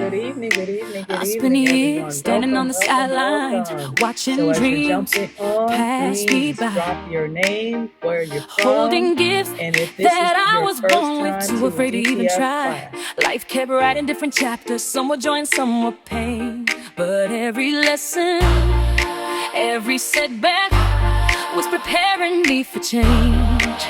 Good evening, good evening, good I spent evening, years everyone. standing on Welcome, the welcome, sidelines, welcome. watching So as you're dreams jumping on, pass me please by, drop your name, where you're from, holding gifts and if this is that I your was first born with, time too to a afraid to even DTF try. class. Life kept writing different chapters, some were joy and some were pain. But every lesson, every setback was preparing me for change.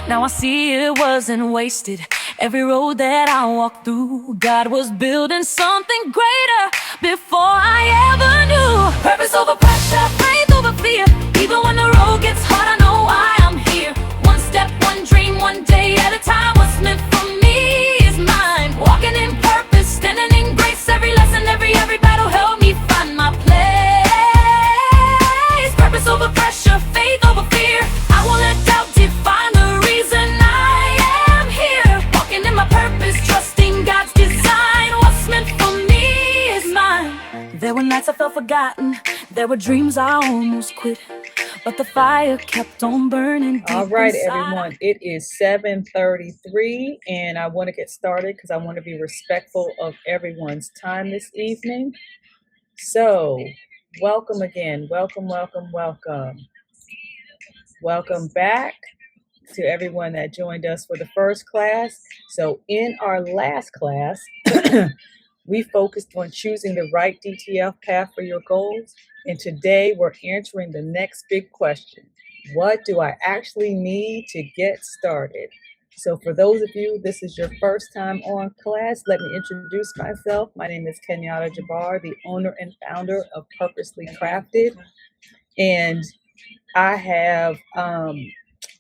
Now I see it wasn't wasted. Every road that I walked through, God was building something greater before I ever knew. Purpose over pressure, faith over fear. Even when the road gets hard, I know why I'm here. One step, one dream, one day at a time. What's meant for me is mine. Walking in purpose, standing in grace. Every lesson, every battle helped me find my place. Purpose over pressure, faith over fear. I won't let doubt define the reason I am here. Walking in my purpose, trusting God's design. What's meant for me is mine. There were nights I felt forgotten. There were dreams I almost quit, but the fire kept on burning deep All right, inside. everyone, it is 7:33, and I want to get started because I want to be respectful of everyone's time this evening. So, welcome again. Welcome, welcome, welcome. Welcome back to everyone that joined us for the first class. So in our last class, we focused on choosing the right DTF path for your goals. And today we're answering the next big question. What do I actually need to get started? So for those of you, this is your first time on class, let me introduce myself. My name is Kenyatta Jabbar, the owner and founder of Purposely Krafted. And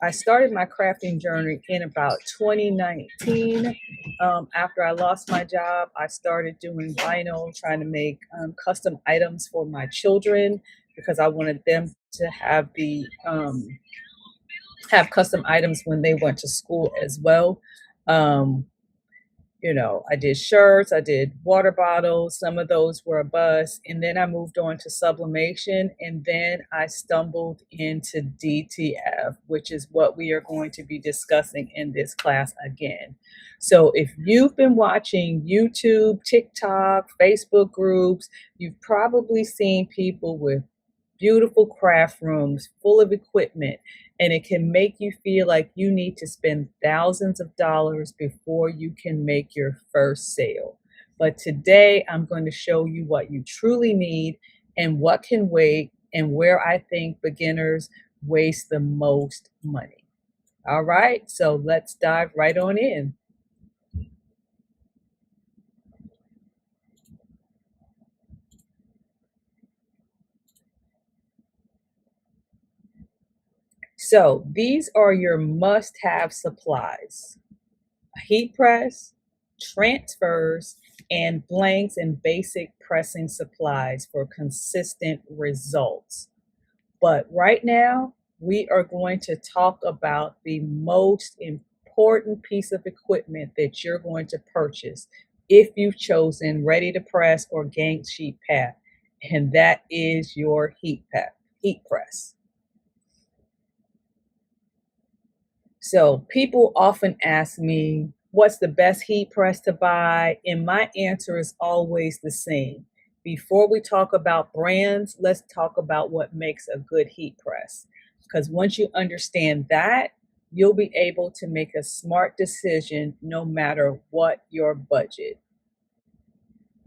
I started my crafting journey in about 2019. After I lost my job, I started doing vinyl, trying to make custom items for my children because I wanted them to have custom items when they went to school as well. Um, I did shirts, I did water bottles, some of those were a bust. And then I moved on to sublimation. And then I stumbled into DTF, which is what we are going to be discussing in this class again. So if you've been watching YouTube, TikTok, Facebook groups, you've probably seen people with beautiful craft rooms full of equipment, and it can make you feel like you need to spend thousands of dollars before you can make your first sale. But today I'm going to show you what you truly need and what can wait, and where I think beginners waste the most money. All right, so let's dive right on in. So these are your must-have supplies: a heat press, transfers, and blanks and basic pressing supplies for consistent results. But right now, we are going to talk about the most important piece of equipment that you're going to purchase if you've chosen ready to press or gang sheet path, and that is your heat press. So people often ask me, what's the best heat press to buy? And my answer is always the same. Before we talk about brands, let's talk about what makes a good heat press. Because once you understand that, you'll be able to make a smart decision no matter what your budget.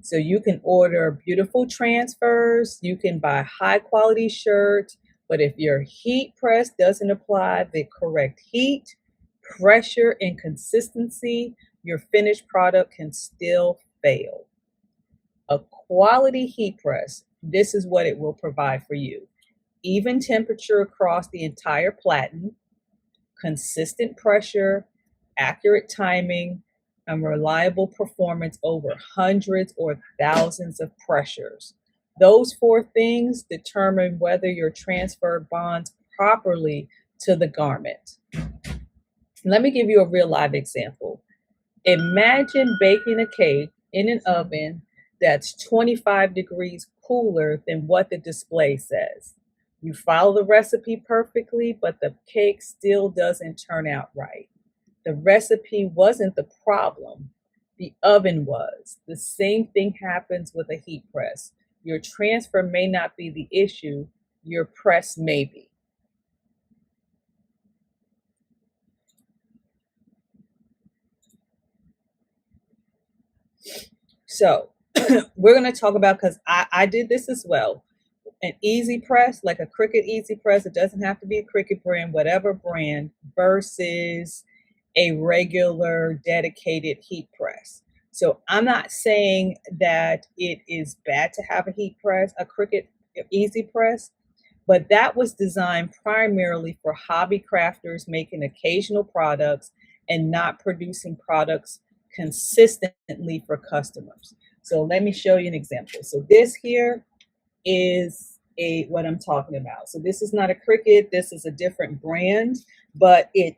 So you can order beautiful transfers, you can buy high quality shirts, but if your heat press doesn't apply the correct heat, pressure, and consistency, your finished product can still fail. A quality heat press, this is what it will provide for you: even temperature across the entire platen, consistent pressure, accurate timing, and reliable performance over hundreds or thousands of pressures. Those four things determine whether your transfer bonds properly to the garment. Let me give you a real live example. Imagine baking a cake in an oven that's 25 degrees cooler than what the display says. You follow the recipe perfectly, but the cake still doesn't turn out right. The recipe wasn't the problem. the oven was. The same thing happens with a heat press. Your transfer may not be the issue, your press may be. So we're going to talk about, because I did this as well, an easy press, like a Cricut easy press. It doesn't have to be a Cricut brand, whatever brand, versus a regular dedicated heat press. So I'm not saying that it is bad to have a heat press, a Cricut easy press, but that was designed primarily for hobby crafters making occasional products and not producing products consistently for customers. So let me show you an example. So this here is what I'm talking about. So this is not a Cricut, this is a different brand, but you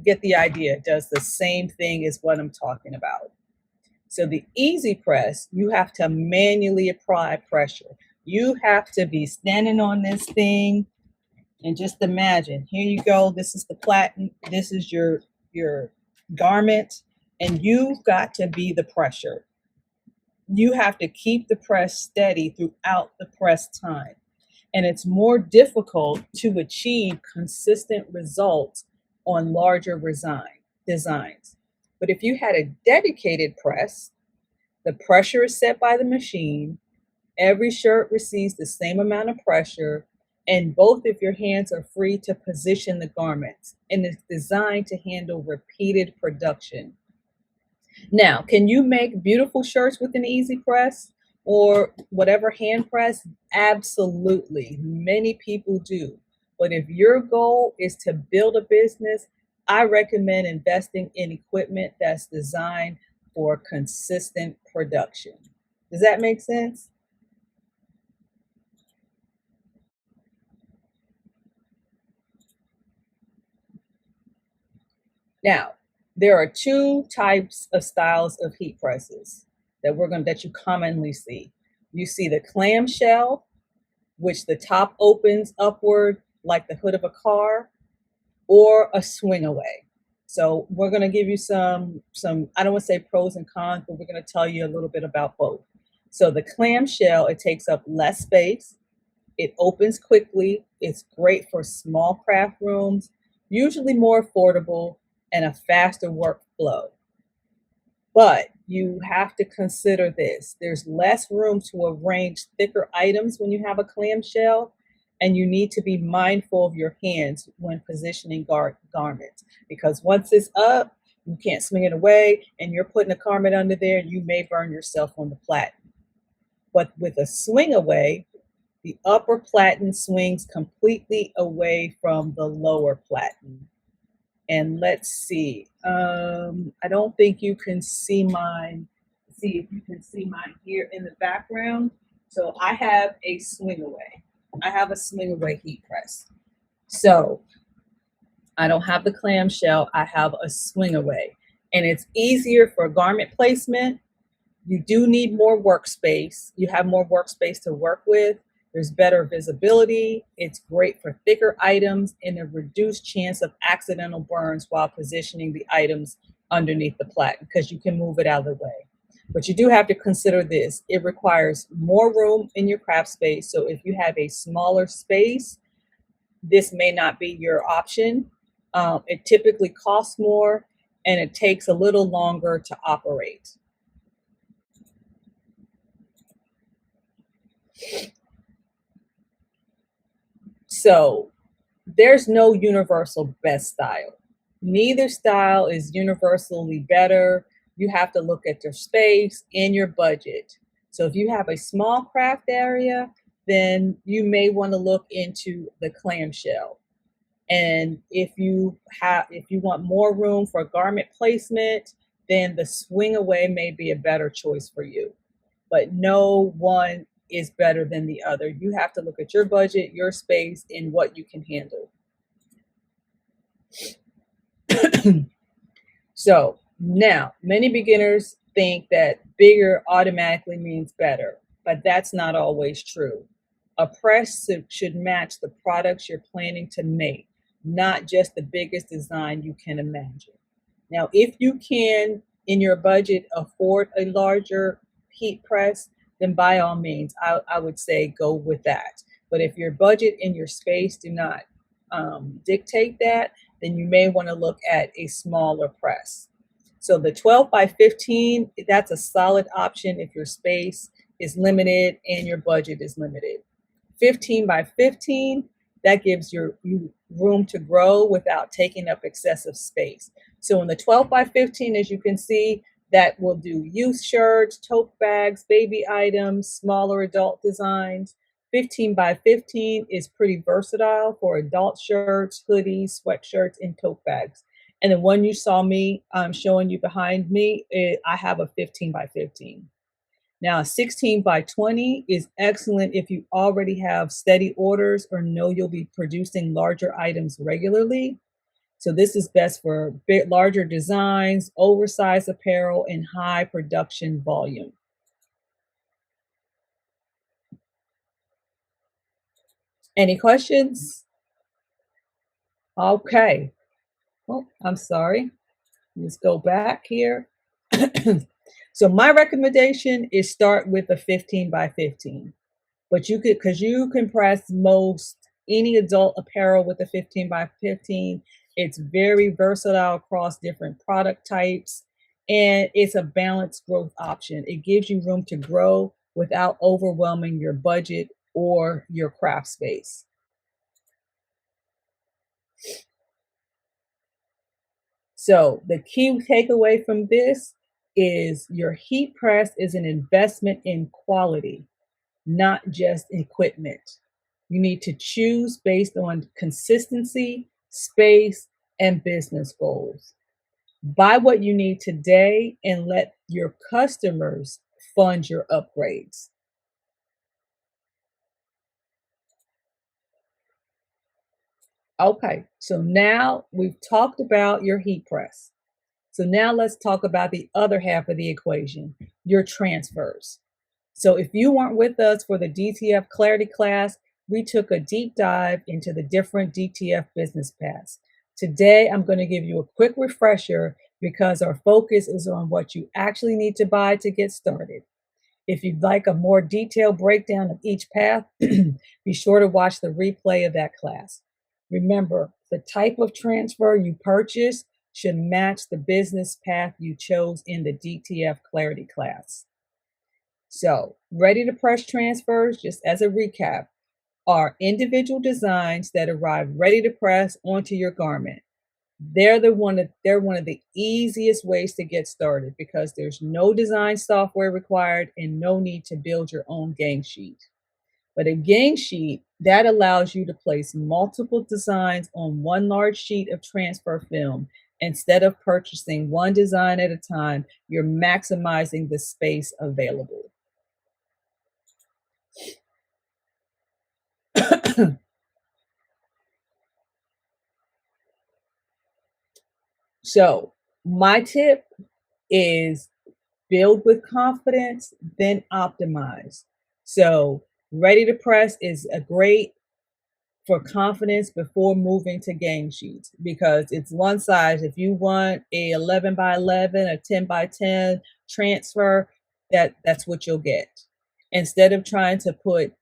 get the idea. It does the same thing as what I'm talking about. So the easy press, you have to manually apply pressure. You have to be standing on this thing and just imagine, here you go, this is the platen, this is your garment, and you've got to be the pressure. You have to keep the press steady throughout the press time. And it's more difficult to achieve consistent results on larger designs. But if you had a dedicated press, the pressure is set by the machine, every shirt receives the same amount of pressure, and both of your hands are free to position the garments, and it's designed to handle repeated production. Now, can you make beautiful shirts with an easy press or whatever hand press? Absolutely. Many people do. But if your goal is to build a business, I recommend investing in equipment that's designed for consistent production. Does that make sense? Now, there are two types of styles of heat presses that you commonly see. You see the clamshell, which the top opens upward like the hood of a car, or a swing away. So we're going to give you some I don't want to say pros and cons, but we're going to tell you a little bit about both. So the clamshell, it takes up less space. It opens quickly. It's great for small craft rooms, usually more affordable and a faster workflow. But you have to consider this. There's less room to arrange thicker items when you have a clamshell, and you need to be mindful of your hands when positioning garments, because once it's up, you can't swing it away, and you're putting a garment under there, and you may burn yourself on the platen. But with a swing away, the upper platen swings completely away from the lower platen. And let's see, I don't think you can see mine. See if you can see mine here in the background. So I have a swing away. I have a swing away heat press. So I don't have the clamshell, I have a swing away. And it's easier for garment placement. You do need more workspace. You have more workspace to work with. There's better visibility. It's great for thicker items and a reduced chance of accidental burns while positioning the items underneath the platen, because you can move it out of the way. But you do have to consider this. It requires more room in your craft space. So if you have a smaller space, this may not be your option. It typically costs more and it takes a little longer to operate. So there's no universal best style. Neither style is universally better. You have to look at your space and your budget. So if you have a small craft area, then you may want to look into the clamshell. And if you want more room for garment placement, then the swing away may be a better choice for you. But no one is better than the other. You have to look at your budget, your space, and what you can handle. So now, many beginners think that bigger automatically means better, but that's not always true. A press should match the products you're planning to make, not just the biggest design you can imagine. Now, if you can in your budget afford a larger heat press, then by all means, I would say go with that. But if your budget and your space do not dictate that, then you may want to look at a smaller press. So the 12 by 15, that's a solid option if your space is limited and your budget is limited. 15 by 15, that gives you room to grow without taking up excessive space. So in the 12 by 15, as you can see, that will do youth shirts, tote bags, baby items, smaller adult designs. 15 by 15 is pretty versatile for adult shirts, hoodies, sweatshirts, and tote bags. And the one you saw me showing you behind me, I have a 15 by 15. Now, 16 by 20 is excellent if you already have steady orders or know you'll be producing larger items regularly. So this is best for larger designs, oversized apparel, and high production volume. Any questions? Okay. Oh, I'm sorry. Let's go back here. So my recommendation is start with a 15 by 15. But you could, because you can press most any adult apparel with a 15 by 15. It's very versatile across different product types, and it's a balanced growth option. It gives you room to grow without overwhelming your budget or your craft space. So the key takeaway from this is your heat press is an investment in quality, not just equipment. You need to choose based on consistency, space, and business goals. Buy what you need today and let your customers fund your upgrades. Okay, so now we've talked about your heat press. So now let's talk about the other half of the equation, your transfers. So if you weren't with us for the DTF Clarity class, we took a deep dive into the different DTF business paths. Today, I'm going to give you a quick refresher because our focus is on what you actually need to buy to get started. If you'd like a more detailed breakdown of each path, be sure to watch the replay of that class. Remember, the type of transfer you purchase should match the business path you chose in the DTF Clarity class. So, ready to press transfers, just as a recap, are individual designs that arrive ready to press onto your garment. They're one of the easiest ways to get started because there's no design software required and no need to build your own gang sheet. But a gang sheet that allows you to place multiple designs on one large sheet of transfer film. Instead of purchasing one design at a time, you're maximizing the space available. So my tip is build with confidence, then optimize. So ready to press is a great for confidence before moving to gang sheets because it's one size. If you want a 11 by 11, a 10 by 10 transfer, that's what you'll get. Instead of trying to put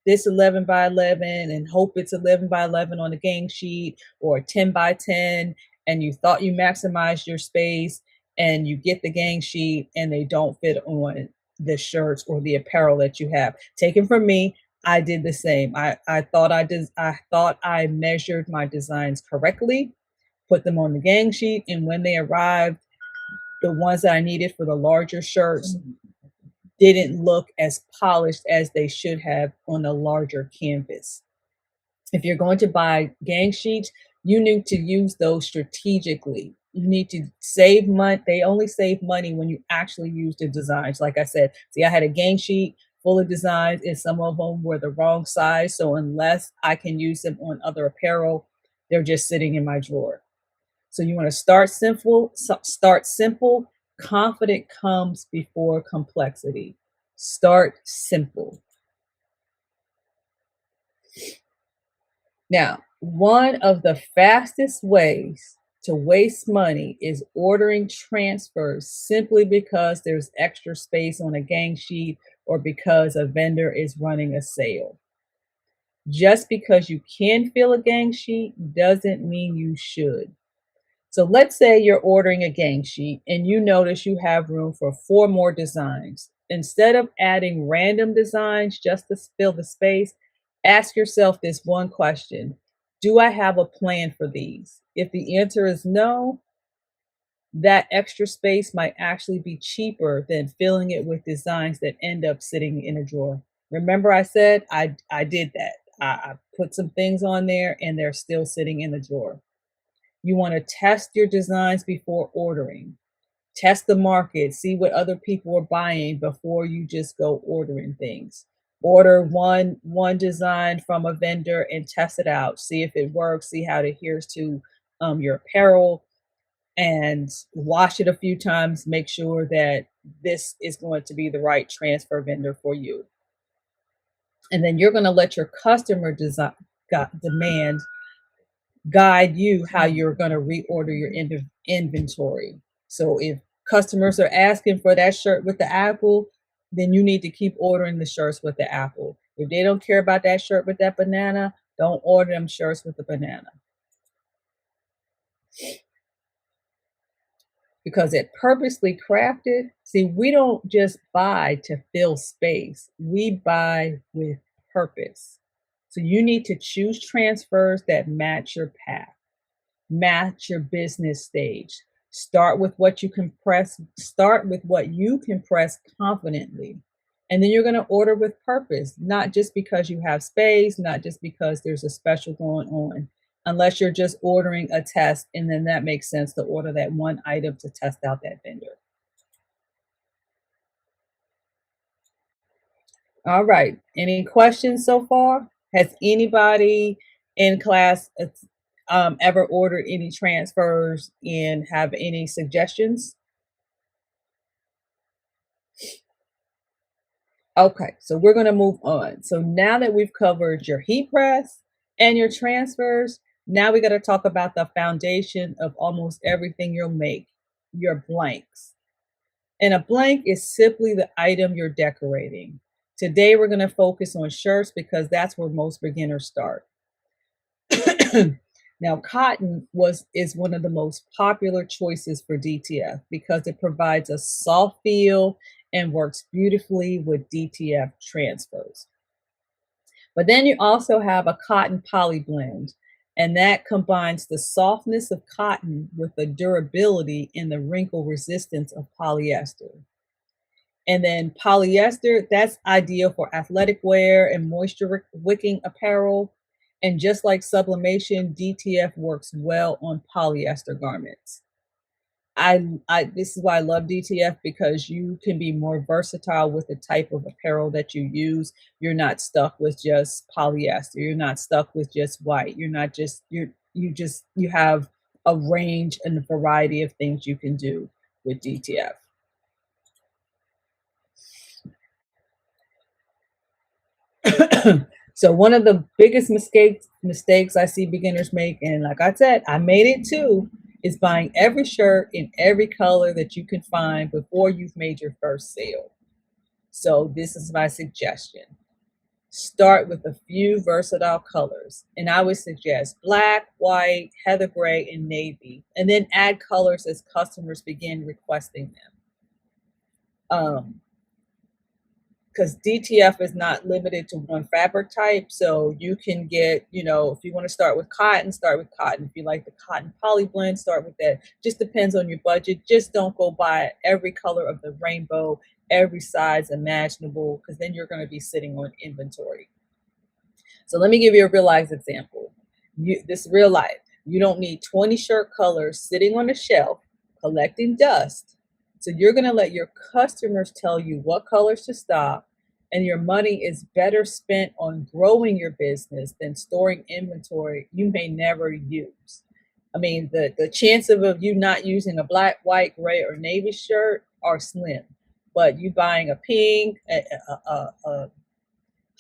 this 11 by 11 and hope it's 11 by 11 on the gang sheet or 10 by 10 and you thought you maximized your space and you get the gang sheet and they don't fit on the shirts or the apparel that you have. Taken from me, I did the same. I thought I measured my designs correctly, put them on the gang sheet, and when they arrived, the ones that I needed for the larger shirts didn't look as polished as they should have on a larger canvas. If you're going to buy gang sheets, you need to use those strategically. You need to save money. They only save money when you actually use the designs. Like I said, see, I had a gang sheet full of designs and some of them were the wrong size. So unless I can use them on other apparel, they're just sitting in my drawer. So you want to start simple. Confident comes before complexity. Start simple. Now, one of the fastest ways to waste money is ordering transfers simply because there's extra space on a gang sheet or because a vendor is running a sale. Just because you can fill a gang sheet doesn't mean you should. So let's say you're ordering a gang sheet and you notice you have room for 4 more designs. Instead of adding random designs just to fill the space, ask yourself this one question. Do I have a plan for these? If the answer is no, that extra space might actually be cheaper than filling it with designs that end up sitting in a drawer. Remember I said I did that. I put some things on there and they're still sitting in the drawer. You want to test your designs before ordering. Test the market, see what other people are buying before you just go ordering things. Order one design from a vendor and test it out. See if it works, see how it adheres to your apparel, and wash it a few times. Make sure that this is going to be the right transfer vendor for you. And then you're going to let your customer demand guide you how you're going to reorder your inventory. So if customers are asking for that shirt with the apple, then you need to keep ordering the shirts with the apple. If they don't care about that shirt with that banana, don't order them shirts with the banana. Because at Purposely Crafted, see, we don't just buy to fill space, we buy with purpose. So you need to choose transfers that match your path, match your business stage. Start with what you can press confidently. And then you're going to order with purpose, not just because you have space, not just because there's a special going on, unless you're just ordering a test, and then that makes sense to order that one item to test out that vendor. All right. Any questions so far? Has anybody in class ever ordered any transfers and have any suggestions? Okay, so we're going to move on. So now that we've covered your heat press and your transfers, now we got to talk about the foundation of almost everything you'll make, your blanks. And a blank is simply the item you're decorating. Today we're going to focus on shirts because that's where most beginners start. Now, cotton is one of the most popular choices for DTF because it provides a soft feel and works beautifully with DTF transfers. But then you also have a cotton poly blend, and that combines the softness of cotton with the durability and the wrinkle resistance of polyester. And then polyester, that's ideal for athletic wear and moisture wicking apparel. And just like sublimation, DTF works well on polyester garments. This is why I love DTF, because you can be more versatile with the type of apparel that you use. You're not stuck with just polyester. You're not stuck with just white. You're not just you have a range and a variety of things you can do with DTF. So one of the biggest mistakes I see beginners make, and like I said, I made it too, is buying every shirt in every color that you can find before you've made your first sale. So this is my suggestion. Start with a few versatile colors. And I would suggest black, white, heather gray, and navy. And then add colors as customers begin requesting them. Because DTF is not limited to one fabric type. So you can get, if you want to start with cotton, start with cotton. If you like the cotton poly blend, start with that. Just depends on your budget. Just don't go buy every color of the rainbow, every size imaginable, because then you're going to be sitting on inventory. So let me give you a real life example. This real life. You don't need 20 shirt colors sitting on a shelf collecting dust. So you're going to let your customers tell you what colors to stock, and your money is better spent on growing your business than storing inventory you may never use. I mean, the chance of you not using a black, white, gray, or navy shirt are slim, but you buying a pink, a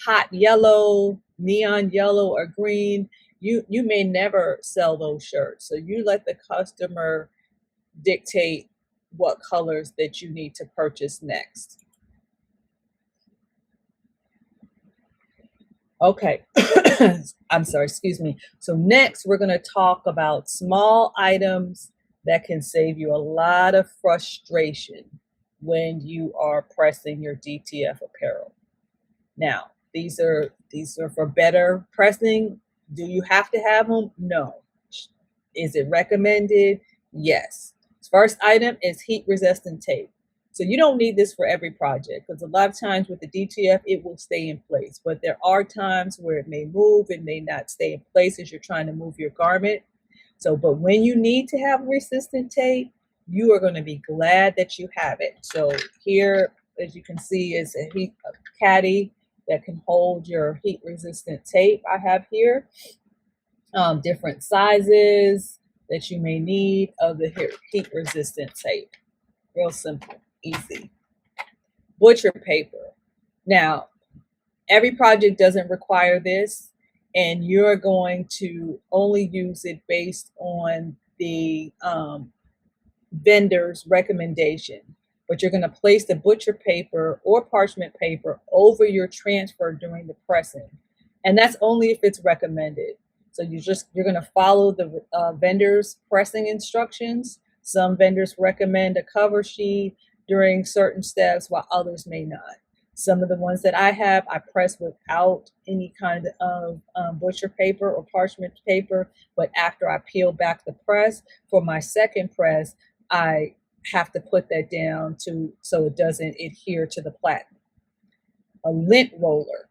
hot yellow, neon yellow, or green, you may never sell those shirts. So you let the customer dictate what colors that you need to purchase next. Okay. I'm sorry, excuse me. So next we're going to talk about small items that can save you a lot of frustration when you are pressing your DTF apparel. Now, these are for better pressing. Do you have to have them? No. Is it recommended? Yes. First item is heat resistant tape. So you don't need this for every project because a lot of times with the DTF, it will stay in place. But there are times where it may move and may not stay in place as you're trying to move your garment. So, but when you need to have resistant tape, you are going to be glad that you have it. So here, as you can see, is a caddy that can hold your heat resistant tape. I have here different sizes that you may need of the heat resistant tape. Real simple, easy. Butcher paper. Now, every project doesn't require this, and you're going to only use it based on the vendor's recommendation. But you're going to place the butcher paper or parchment paper over your transfer during the pressing. And that's only if it's recommended. So you're going to follow the vendor's pressing instructions. Some vendors recommend a cover sheet during certain steps while others may not. Some of the ones that I have, I press without any kind of butcher paper or parchment paper, but after I peel back the press, for my second press, I have to put that down so it doesn't adhere to the platen. A lint roller.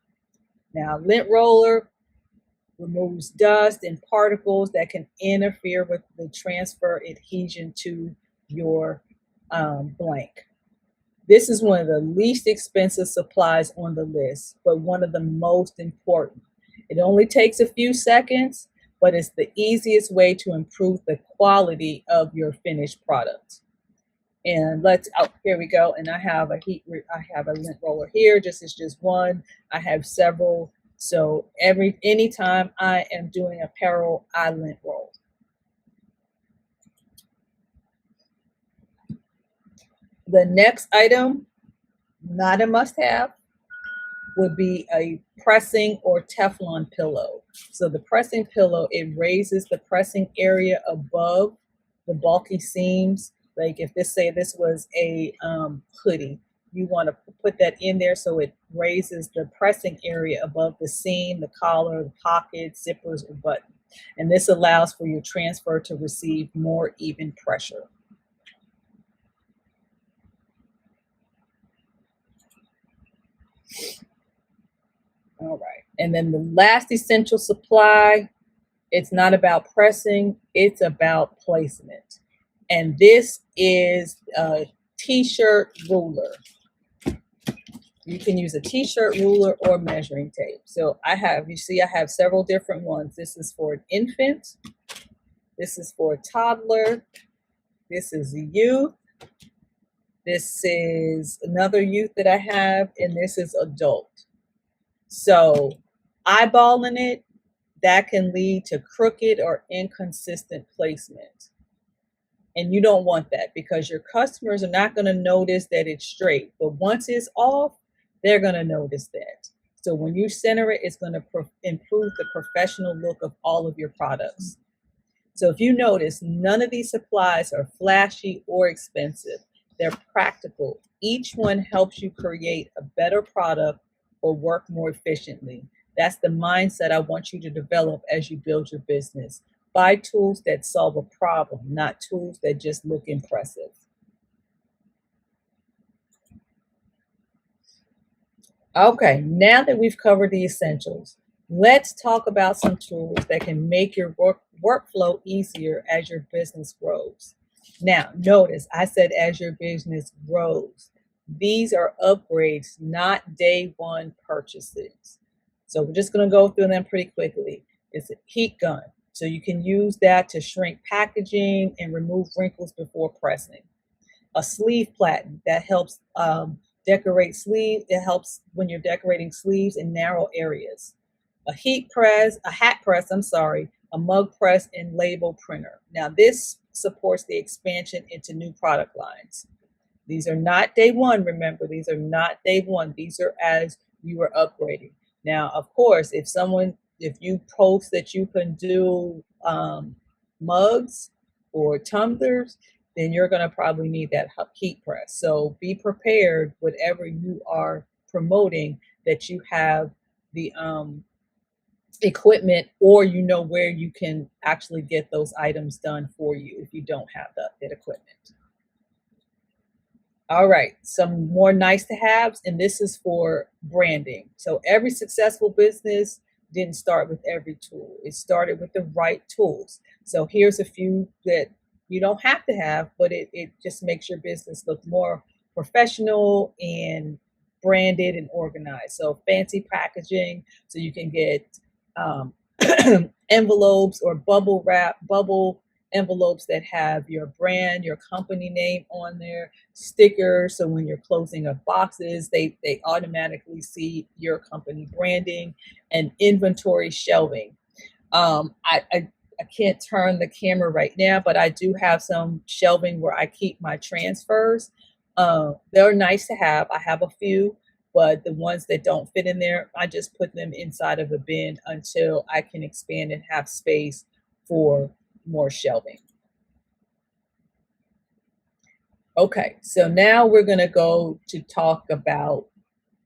Now, lint roller removes dust and particles that can interfere with the transfer adhesion to your blank. This is one of the least expensive supplies on the list, but one of the most important. It only takes a few seconds, but it's the easiest way to improve the quality of your finished product. And here we go. And I have a lint roller here. It's just one. I have several. So anytime I am doing apparel, I lint roll. The next item, not a must-have, would be a pressing or Teflon pillow. So the pressing pillow, it raises the pressing area above the bulky seams. Like if this was a hoodie, you want to put that in there so it raises the pressing area above the seam, the collar, the pocket, zippers, or button. And this allows for your transfer to receive more even pressure. All right. And then the last essential supply, it's not about pressing, it's about placement. And this is a t-shirt ruler. You can use a t-shirt ruler or measuring tape. So I have several different ones. This is for an infant. This is for a toddler. This is a youth. This is another youth that I have, and this is adult. So eyeballing it, that can lead to crooked or inconsistent placement. And you don't want that because your customers are not going to notice that it's straight. But once it's off, they're going to notice that. So when you center it, it's going to improve the professional look of all of your products. So if you notice, none of these supplies are flashy or expensive. They're practical. Each one helps you create a better product or work more efficiently. That's the mindset I want you to develop as you build your business. Buy tools that solve a problem, not tools that just look impressive. Okay, now that we've covered the essentials, let's talk about some tools that can make your workflow easier as your business grows. Now, notice I said as your business grows. These are upgrades, not day one purchases. So we're just going to go through them pretty quickly. It's a heat gun. So you can use that to shrink packaging and remove wrinkles before pressing. A sleeve platen that helps decorate sleeves. It helps when you're decorating sleeves in narrow areas. a hat press, I'm sorry, a mug press, and label printer. Now, this supports the expansion into new product lines. These are not day one, remember, these are not day one. These are as you are upgrading. Now, of course, if you post that you can do mugs or tumblers, then you're going to probably need that heat press. So be prepared, whatever you are promoting, that you have the equipment, or you know where you can actually get those items done for you if you don't have that equipment. All right, some more nice to haves, and this is for branding. So every successful business didn't start with every tool. It started with the right tools. So here's a few that you don't have to have, but it just makes your business look more professional and branded and organized. So fancy packaging, so you can get um, envelopes or bubble envelopes that have your brand, your company name on there, stickers. So when you're closing up boxes, they automatically see your company branding, and inventory shelving. I can't turn the camera right now, but I do have some shelving where I keep my transfers. They're nice to have. I have a few, but the ones that don't fit in there, I just put them inside of a bin until I can expand and have space for more shelving. Okay, so now we're going to go to talk about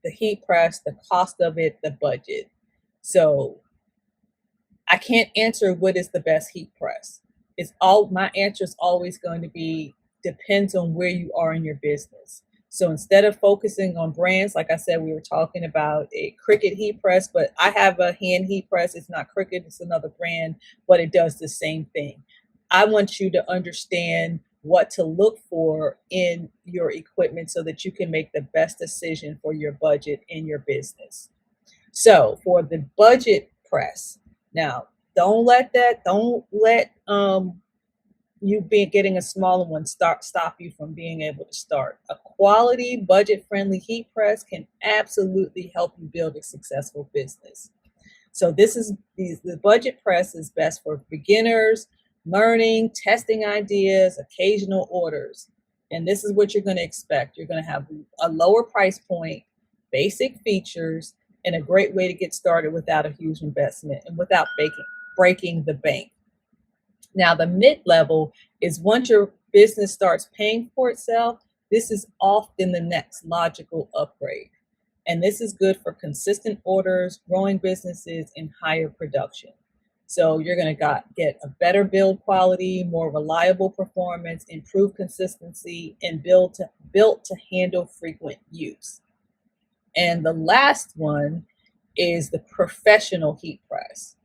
the heat press, the cost of it, the budget. So I can't answer what is the best heat press. My answer is always going to be depends on where you are in your business. So instead of focusing on brands, like I said, we were talking about a Cricut heat press, but I have a hand heat press. It's not Cricut, it's another brand, but it does the same thing. I want you to understand what to look for in your equipment so that you can make the best decision for your budget in your business. So for the budget press, now don't let you being getting a smaller one stop you from being able to start. A quality, budget-friendly heat press can absolutely help you build a successful business. So the budget press is best for beginners, learning, testing ideas, occasional orders. And this is what you're going to expect. You're going to have a lower price point, basic features, and a great way to get started without a huge investment and without breaking the bank. Now, the mid-level is once your business starts paying for itself, this is often the next logical upgrade. And this is good for consistent orders, growing businesses, and higher production. So you're going to get a better build quality, more reliable performance, improved consistency, and built to handle frequent use. And the last one is the professional heat press.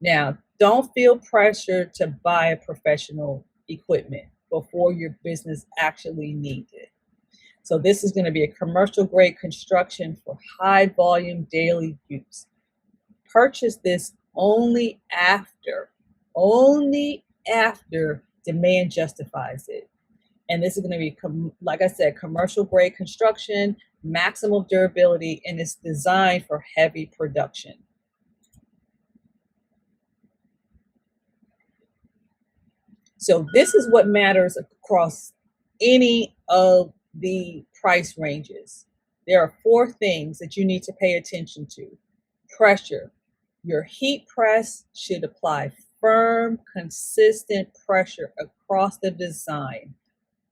Now, don't feel pressure to buy a professional equipment before your business actually needs it. So this is going to be a commercial grade construction for high volume daily use. Purchase this only after demand justifies it. And this is going to be, like I said, commercial grade construction, maximum durability, and it's designed for heavy production. So this is what matters across any of the price ranges. There are 4 things that you need to pay attention to. Pressure. Your heat press should apply firm, consistent pressure across the design.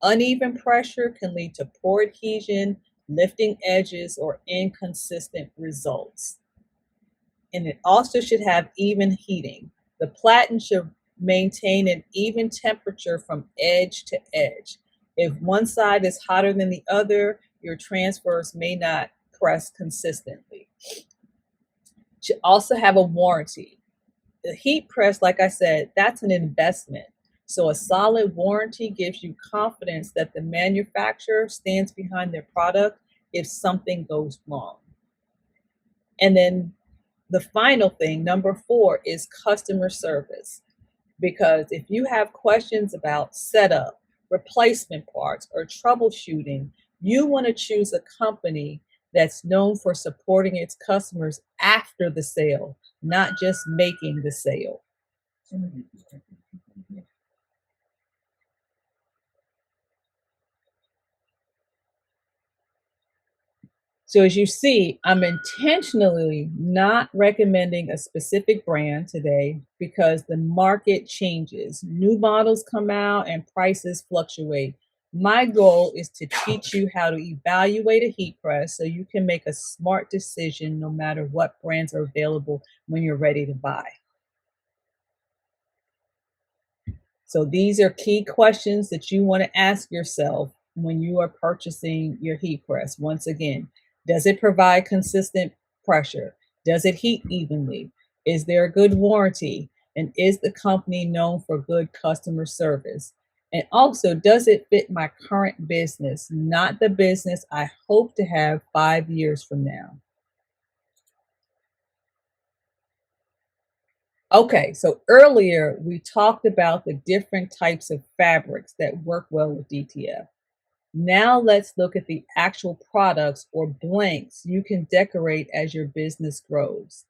Uneven pressure can lead to poor adhesion, lifting edges, or inconsistent results. And it also should have even heating. The platen should maintain an even temperature from edge to edge. If one side is hotter than the other, your transfers may not press consistently. Should also have a warranty. The heat press, like I said, that's an investment. So a solid warranty gives you confidence that the manufacturer stands behind their product if something goes wrong. And then the final thing, number 4, is customer service. Because if you have questions about setup, replacement parts, or troubleshooting, you want to choose a company that's known for supporting its customers after the sale, not just making the sale. So as you see, I'm intentionally not recommending a specific brand today because the market changes. New models come out and prices fluctuate. My goal is to teach you how to evaluate a heat press so you can make a smart decision no matter what brands are available when you're ready to buy. So these are key questions that you want to ask yourself when you are purchasing your heat press. Once again, does it provide consistent pressure? Does it heat evenly? Is there a good warranty? And is the company known for good customer service? And also, does it fit my current business, not the business I hope to have 5 years from now? Okay, so earlier we talked about the different types of fabrics that work well with DTF. Now let's look at the actual products or blanks you can decorate as your business grows.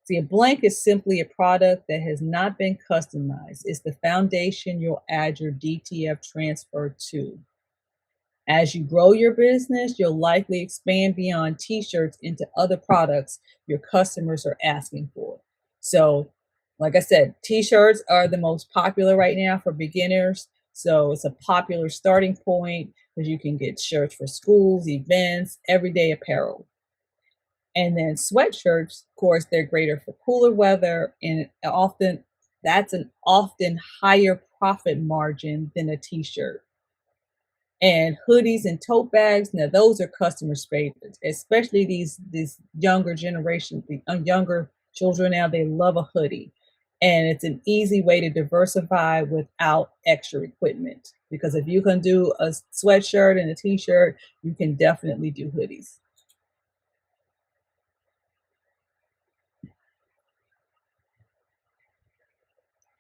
See, a blank is simply a product that has not been customized. It's the foundation you'll add your DTF transfer to. As you grow your business, you'll likely expand beyond t-shirts into other products your customers are asking for. So, like I said, t-shirts are the most popular right now for beginners. So it's a popular starting point because you can get shirts for schools, events, everyday apparel. And then sweatshirts, of course, they're greater for cooler weather, and often that's an often higher profit margin than a t-shirt. And hoodies and tote bags, now those are customers' favorites, especially these younger generation, the younger children now, they love a hoodie. And it's an easy way to diversify without extra equipment. Because if you can do a sweatshirt and a t-shirt, you can definitely do hoodies.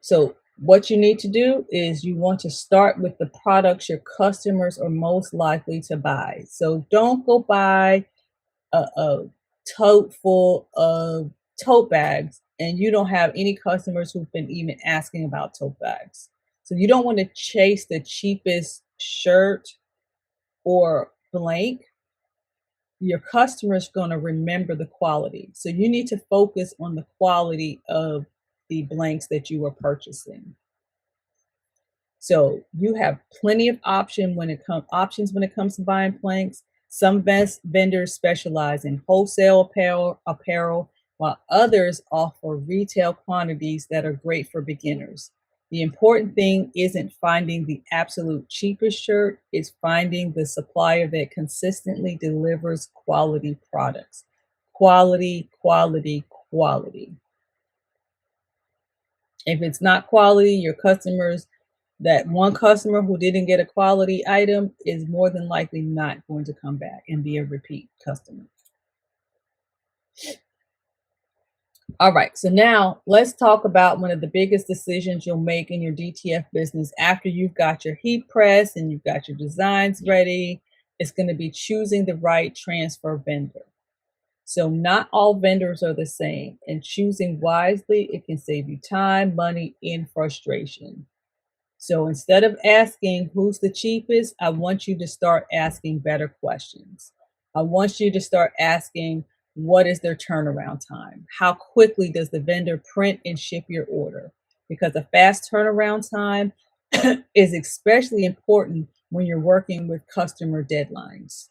So what you need to do is you want to start with the products your customers are most likely to buy. So don't go buy a tote full of tote bags and you don't have any customers who've been even asking about tote bags. So you don't want to chase the cheapest shirt or blank. Your customer's going to remember the quality. So you need to focus on the quality of the blanks that you are purchasing. So you have plenty of options when it comes to buying planks. Some best vendors specialize in wholesale apparel, while others offer retail quantities that are great for beginners. The important thing isn't finding the absolute cheapest shirt, it's finding the supplier that consistently delivers quality products. Quality, quality, quality. If it's not quality, your customers, that one customer who didn't get a quality item is more than likely not going to come back and be a repeat customer. All right, so now let's talk about one of the biggest decisions you'll make in your DTF business after you've got your heat press and you've got your designs ready. It's going to be choosing the right transfer vendor. So not all vendors are the same, and choosing wisely, it can save you time, money, and frustration. So instead of asking who's the cheapest, I want you to start asking better questions. I want you to start asking, what is their turnaround time? How quickly does the vendor print and ship your order? Because a fast turnaround time is especially important when you're working with customer deadlines.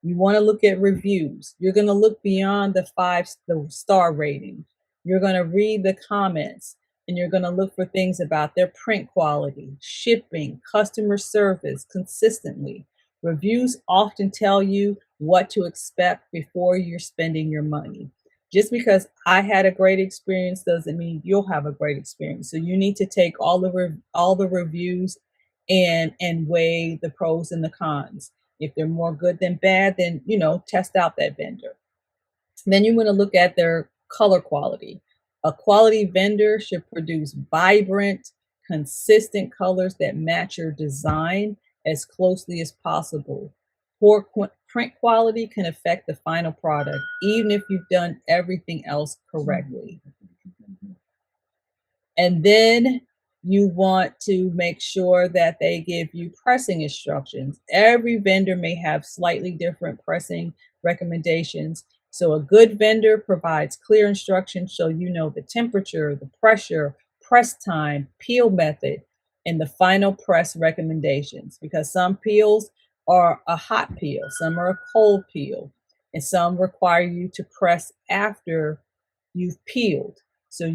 You want to look at reviews. You're going to look beyond the star rating. You're going to read the comments, and you're going to look for things about their print quality, shipping, customer service consistently. Reviews often tell you what to expect before you're spending your money. Just because I had a great experience doesn't mean you'll have a great experience. So you need to take all the reviews and weigh the pros and the cons. If they're more good than bad, then test out that vendor. Then you want to look at their color quality. A quality vendor should produce vibrant, consistent colors that match your design as closely as possible. Poor print quality can affect the final product, even if you've done everything else correctly. And then you want to make sure that they give you pressing instructions. Every vendor may have slightly different pressing recommendations. So a good vendor provides clear instructions so you know the temperature, the pressure, press time, peel method, and the final press recommendations, because some peels are a hot peel, some are a cold peel, and some require you to press after you've peeled. So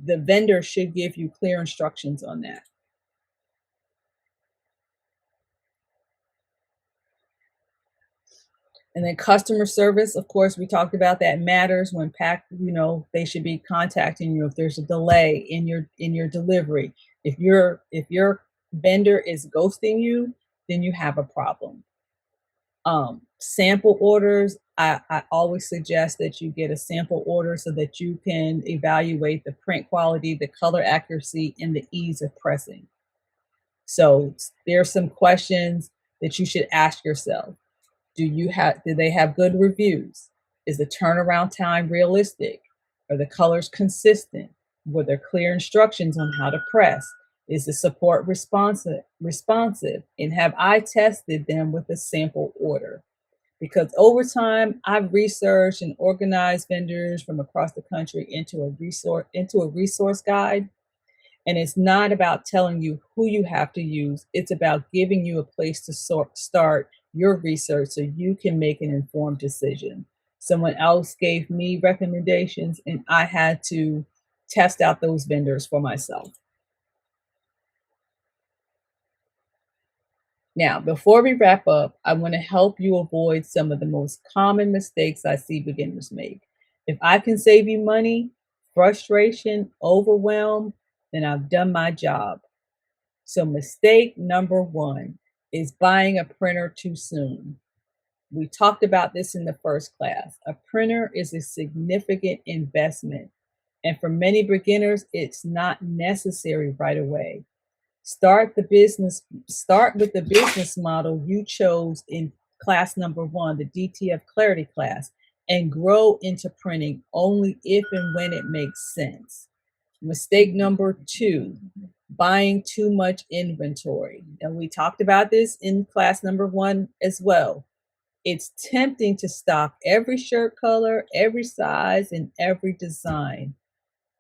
the vendor should give you clear instructions on that. And then customer service, of course, we talked about that matters when they should be contacting you if there's a delay in your delivery. If your vendor is ghosting you, then you have a problem. Sample orders, I always suggest that you get a sample order so that you can evaluate the print quality, the color accuracy, and the ease of pressing. So there are some questions that you should ask yourself. Do they have good reviews? Is the turnaround time realistic? Are the colors consistent? Were there clear instructions on how to press? Is the support responsive? And have I tested them with a sample order? Because over time, I've researched and organized vendors from across the country into a resource guide. And it's not about telling you who you have to use. It's about giving you a place to start your research so you can make an informed decision. Someone else gave me recommendations, and I had to test out those vendors for myself. Now, before we wrap up, I want to help you avoid some of the most common mistakes I see beginners make. If I can save you money, frustration, overwhelm, then I've done my job. So mistake number one is buying a printer too soon. We talked about this in the first class. A printer is a significant investment, and for many beginners, it's not necessary right away. Start with the business model you chose in class number one, the DTF Clarity class, and grow into printing only if and when it makes sense. Mistake number two, buying too much inventory. And we talked about this in class number one as well. It's tempting to stock every shirt color, every size, and every design,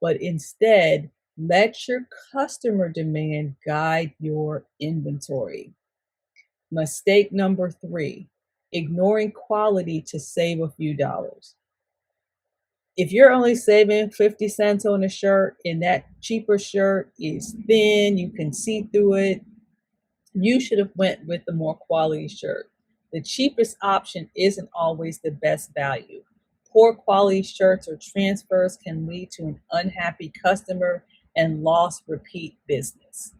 but instead, let your customer demand guide your inventory. Mistake number three, ignoring quality to save a few dollars. If you're only saving 50 cents on a shirt and that cheaper shirt is thin, you can see through it, you should have went with the more quality shirt. The cheapest option isn't always the best value. Poor quality shirts or transfers can lead to an unhappy customer and lost repeat business.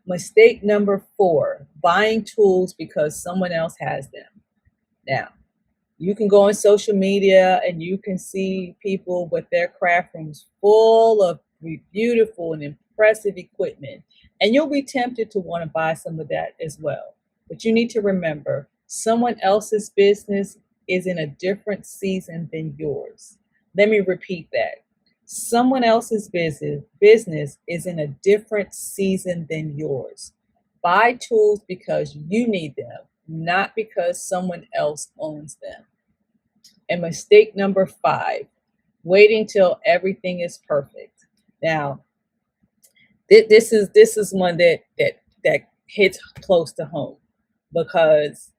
Mistake number four, buying tools because someone else has them. Now, you can go on social media and you can see people with their craft rooms full of beautiful and impressive equipment, and you'll be tempted to want to buy some of that as well. But you need to remember, someone else's business is in a different season than yours. Let me repeat that. Someone else's business is in a different season than yours. Buy tools because you need them, not because someone else owns them. And mistake number five, waiting till everything is perfect. Now, this is one that hits close to home, because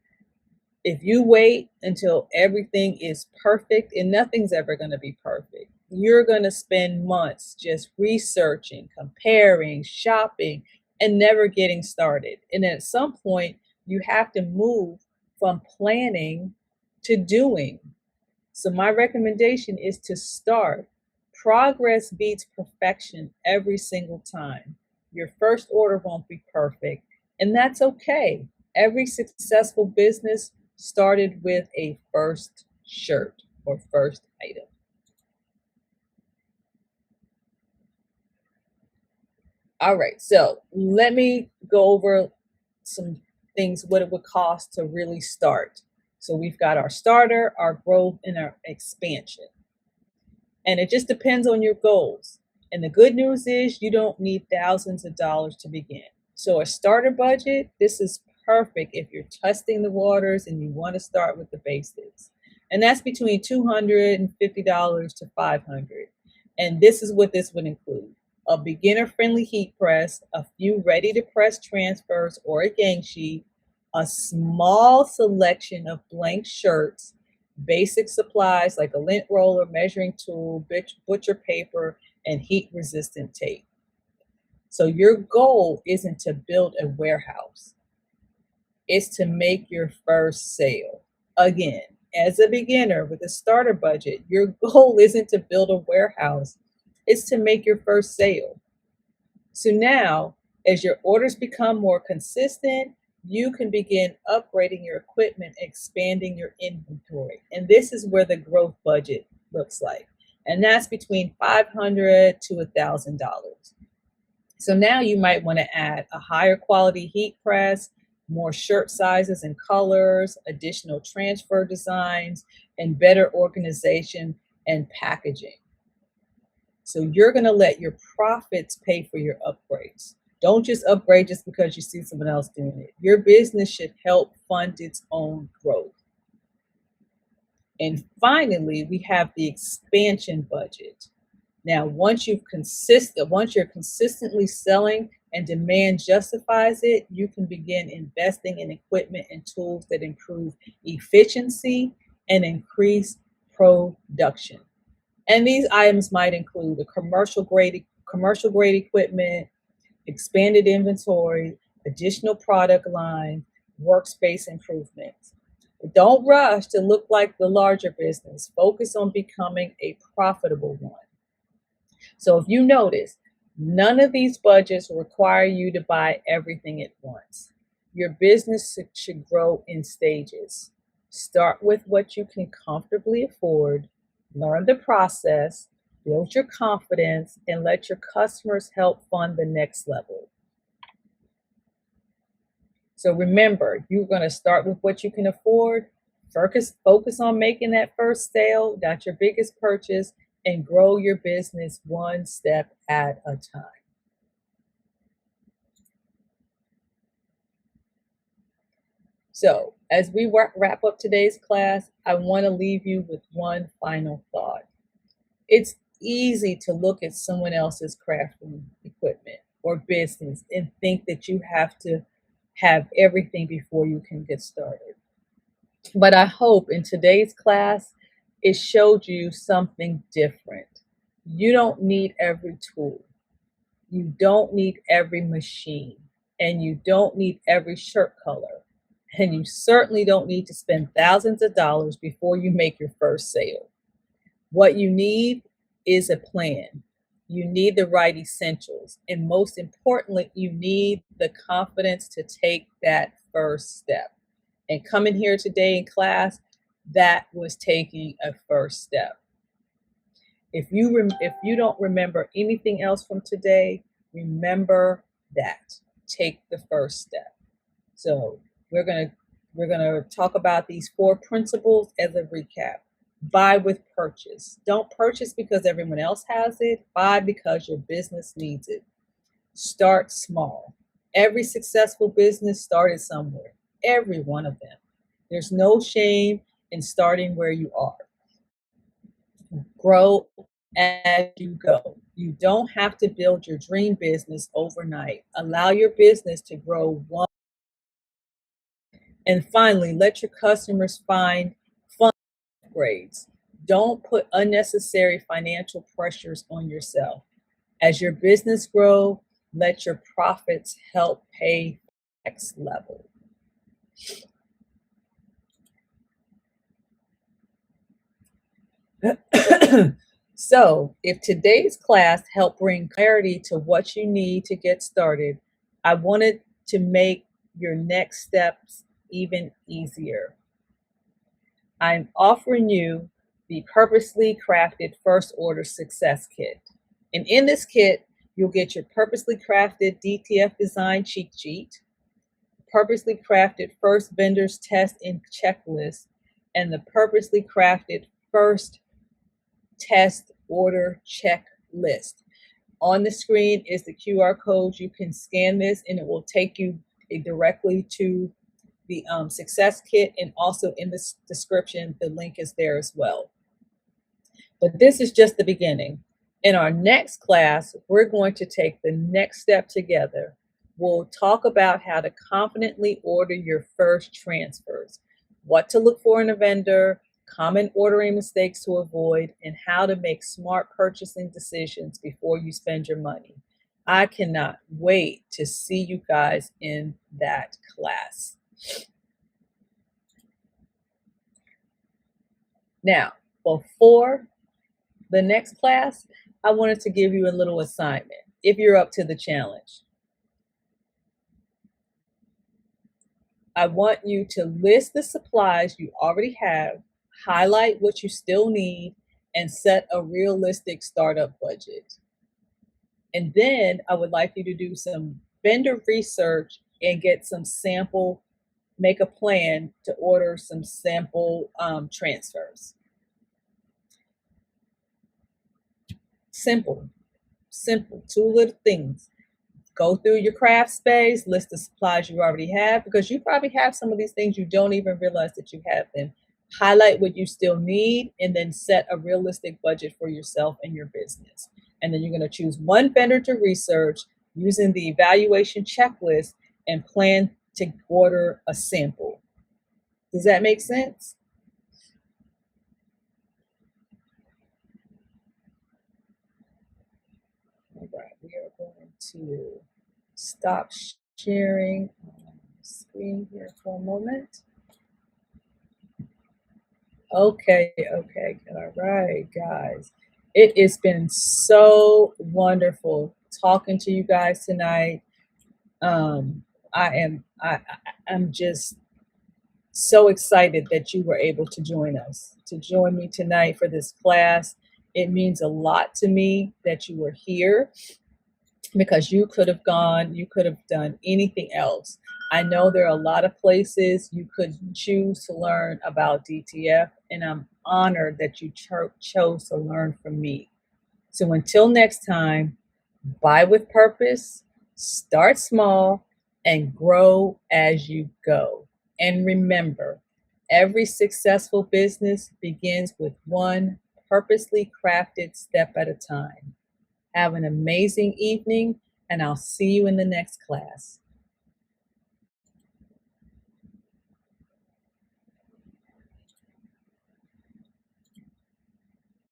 if you wait until everything is perfect, and nothing's ever going to be perfect, you're going to spend months just researching, comparing, shopping, and never getting started. And at some point, you have to move from planning to doing. So my recommendation is to start. Progress beats perfection every single time. Your first order won't be perfect, and that's okay. Every successful business started with a first shirt or first item. All right, so let me go over some things, what it would cost to really start. So we've got our starter, our growth, and our expansion. And it just depends on your goals. And the good news is you don't need thousands of dollars to begin. So a starter budget, this is perfect if you're testing the waters and you want to start with the basics. And that's between $250 to $500. And this is what this would include: a beginner-friendly heat press, a few ready-to-press transfers or a gang sheet, a small selection of blank shirts, basic supplies like a lint roller, measuring tool, butcher paper, and heat-resistant tape. So your goal isn't to build a warehouse. It's to make your first sale. Again, as a beginner with a starter budget, your goal isn't to build a warehouse. It's to make your first sale. So now, as your orders become more consistent, you can begin upgrading your equipment, expanding your inventory. And this is where the growth budget looks like. And that's between $500 to $1,000. So now you might want to add a higher quality heat press, more shirt sizes and colors, additional transfer designs, and better organization and packaging. So you're going to let your profits pay for your upgrades. Don't just upgrade just because you see someone else doing it. Your business should help fund its own growth. And finally, we have the expansion budget. Now, once you're consistently selling and demand justifies it, you can begin investing in equipment and tools that improve efficiency and increase production. And these items might include a commercial grade equipment, expanded inventory, additional product line, workspace improvements. But don't rush to look like the larger business. Focus on becoming a profitable one. So if you notice, none of these budgets require you to buy everything at once. Your business should grow in stages. Start with what you can comfortably afford, learn the process, build your confidence, and let your customers help fund the next level. So remember, you're going to start with what you can afford. Focus on making that first sale, that's your biggest purchase, and grow your business one step at a time. So as we wrap up today's class, I want to leave you with one final thought. It's easy to look at someone else's crafting equipment or business and think that you have to have everything before you can get started. But I hope in today's class, it showed you something different. You don't need every tool. You don't need every machine. And you don't need every shirt color. And you certainly don't need to spend thousands of dollars before you make your first sale. What you need is a plan. You need the right essentials. And most importantly, you need the confidence to take that first step. And coming here today in class, that was taking a first step. If you don't remember anything else from today, remember that. Take the first step. So we're gonna talk about these 4 principles as a recap. Buy with purchase. Don't purchase because everyone else has it. Buy because your business needs it. Start small. Every successful business started somewhere. Every one of them. There's no shame in starting where you are. Grow as you go. You don't have to build your dream business overnight. Allow your business to grow one. And finally, let your customers find fun upgrades. Don't put unnecessary financial pressures on yourself. As your business grows, let your profits help pay the next level. So, if today's class helped bring clarity to what you need to get started, I wanted to make your next steps even easier. I'm offering you the Purposely Crafted First Order Success Kit. And in this kit, you'll get your Purposely Crafted DTF Design Cheat Sheet, purposely crafted first vendors test and checklist, and the purposely crafted first test order checklist. On the screen is the QR code. You can scan this and it will take you directly to the success kit, and also in the description, the link is there as well. But this is just the beginning. In our next class, we're going to take the next step together. We'll talk about how to confidently order your first transfers, what to look for in a vendor, common ordering mistakes to avoid, and how to make smart purchasing decisions before you spend your money. I cannot wait to see you guys in that class. Now, before the next class, I wanted to give you a little assignment, if you're up to the challenge. I want you to list the supplies you already have, highlight what you still need, and set a realistic startup budget. And then I would like you to do some vendor research and get some sample, make a plan to order some sample transfers. Simple, 2 little things. Go through your craft space, list the supplies you already have, because you probably have some of these things you don't even realize that you have them. Highlight what you still need, and then set a realistic budget for yourself and your business. And then you're going to choose one vendor to research using the evaluation checklist and plan to order a sample. Does that make sense? All right, we are going to stop sharing screen here for a moment. Okay, all right, guys. It has been so wonderful talking to you guys tonight. I'm just so excited that you were able to join us, to join me tonight for this class. It means a lot to me that you were here, because you could have gone, you could have done anything else. I know there are a lot of places you could choose to learn about DTF, and I'm honored that you chose to learn from me. So until next time, buy with purpose, start small, and grow as you go. And remember, every successful business begins with one purposely crafted step at a time. Have an amazing evening, and I'll see you in the next class.